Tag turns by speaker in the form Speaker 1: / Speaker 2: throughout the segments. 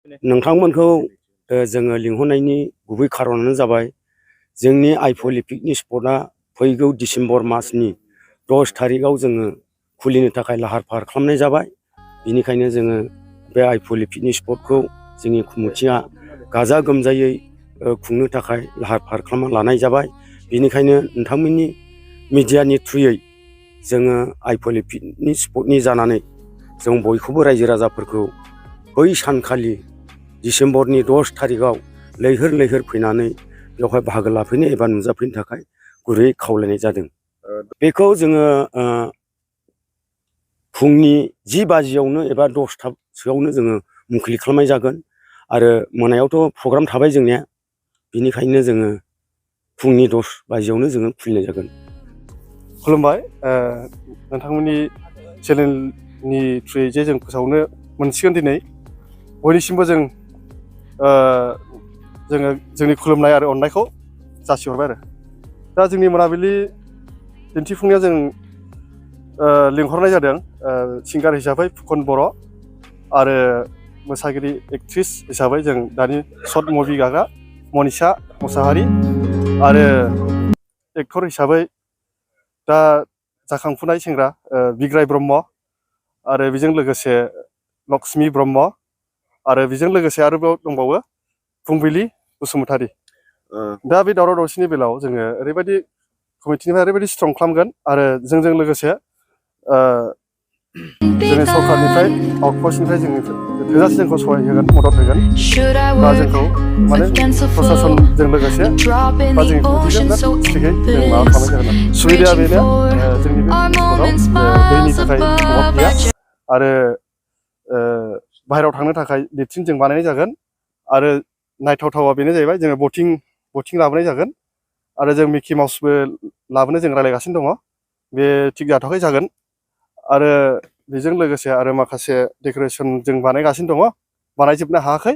Speaker 1: नोंथांमोनखौ जोङो लिंहरनायनि गुबै खारनानो जाबाय जोंनि आइफवालि पिकनिक स्पटआ फैगौ डिसेम्बर मासनि 10 थारिखआव जोङो खुलिनो थाखाय लाहार फाहार खालामनाय जाबाय। बिनिखायनो जोङो बे आइफवालि पिकनिक स्पटखौ जोंनि कमिटिया गाजा गोमजायै खुंनो थाखाय लाहार फाहार खालामना लानाय जाबाय। बिनिखायनो नोंथांमोननि मिडियानि थ्रुयै जोङो आइफवालि पिकनिक स्पटनि जानानै जों बयखौबो रायजो राजाफोरखौ बै सानखालि डिसेम्बरनि 10 थारिखआव लैहोर लैहोर फैनानै बेवहाय बाहागो लाफैनो एबा नुजाफैनो थाखाय गुरैयै खावलायनाय जादों। बेखौ जोङो फुंनि 10 बाजियावनो एबा 10थासोआवनो जोङो मुंख्लं खालामनाय जागोन आरो मोनायावथ' प्रग्राम थाबाय जोंनिया। बिनिखायनो जोङो फुंनि 10 बाजियावनो जोङो खुलिनाय जागोन।
Speaker 2: खुलुमबाय, नोंथांमोननि चेनेलनि थ्रुयै जे जों फोसावनो मोनसिगोन दिनै। बयनिसिमबो जोङो जोंनि खुलुमनाय आरो अननायखौ जासिहरबाय आरो दा जोंनि मोनाबिलि दिन्थिफुंनायाव जों लिंहरनाय जादों सिंगार हिसाबै फुकन बर' आरो मोसागिरि एक्ट्रिस हिसाबै जों दानि शर्ट मुभि गाग्रा मनिषा मुसाहारि आरो एक्टर हिसाबै दा जाखांफुनाय सेंग्रा बिग्राय ब्रह्म आरो बेजों लोगोसे लक्ष्मी ब्रह्म आरो बेजों लोगोसे आरोबाव दंबावो फुंबिलि बसुमतारी। दा बे दावराव दावसिनि बेलायाव जोङो ओरैबायदि कमिटिनिफ्राय ओरैबायदि स्ट्रं खालामगोन आरो जोंजों लोगोसे जोंनि सरकारनिफ्राय आउटपस्टनिफ्राय जोंनि थोजासे जोंखौ सहाय होगोन, मदद होगोन बा जोंखौ माने प्रशासनजों लोगोसे बा जोंनि कमिटिजों थिगै जों माबा खालामनाय जागोन। सुबिदाया बेनो जोंनि बे स्पटआव दैनि थाखाय अभाब गैया आरो बाहेरायाव थांनो थाखाय लेट्रिन जों बानायनाय जागोन आरो नायथावथावा बेनो जाहैबाय जोङो बटिं लाबोनाय जागोन आरो जों मिकि माउसबो लाबोनो जों रायज्लायगासिनो दङ। बे थिग जाथ'वाखै, जागोन। आरो बेजों लोगोसे आरो माखासे डेक'रेसन जों बानायगासिनो दङ, बानायजोबनो हायाखै।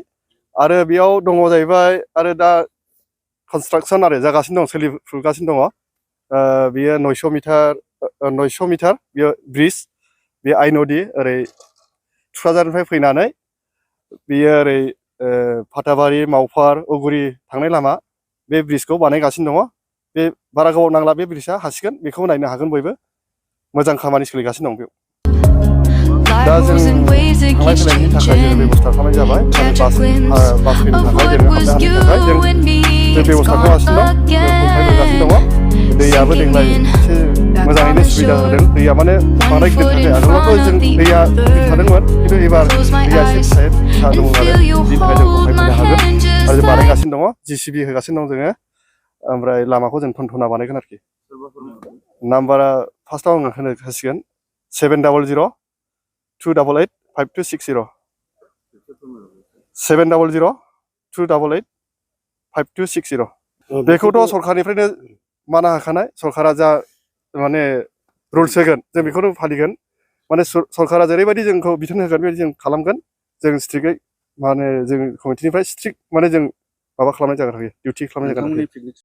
Speaker 2: आरो बेयाव दङ जाहैबाय आरो दा कनस्ट्राक्सन आरो जागासिनो दं, सोलिफुगासिनो दङ। बेयो 900 मिटार बेयो ब्रिज, बे आइ नदि ओरै थुक्राझारनिफ्राय फैनानै बेयो ओरै फाथाबारि मावफार उगुरि थांनाय लामा, बे ब्रिजखौ बानायगासिनो दङ। बे बारा गोबाव नांला, बे ब्रिजआ हासिगोन, बेखौ नायनो हागोन बयबो। मोजां खामानि सोलिगासिनो दं बेयाव। दा जों थांलाय फैलायनि थाखाय जों बेब'स्था खालामनाय जाबाय, बास फैनो थाखाय जों हाबनो हानायनि थाखाय जों बेब'स्था खालामगासिनो दं, खुंथाय होगासिनो दङ। दैयाबो देग्लाय एसे मोजाङैनो सुबिदा होदों। दैया माने बांद्राय गिदिर थाखाय आगोलावथ' जों दैया गिदिर थादोंमोन, खिन्थु एबार दैया एसे फिसा दङ आरो बिनि थाखाय जों खुंथाय होनो हागोन आरो जों बानायगासिनो दङ। JCB होगासिनो दं जोङो, ओमफ्राय लामाखौ जों थनथना बानायगोन आरोखि। नाम्बारा फार्स्टआव आं होनो हासिगोन 700-288-5260 700-288-5260। बेखौथ' सरकारनिफ्रायनो माना होखानाय, सरकारा जा माने रुल्स होगोन जों बेखौनो फालिगोन। माने सरकारा जेरैबायदि जोंखौ बिथोन होगोन बेबायदि जों खालामगोन। जों स्ट्रिक्टयै माने जों कमिटिनिफ्राय स्ट्रिक्ट माने जों माबा खालामनाय जागोन आरोखि, डिउटि खालामनाय जागोन आरोखि।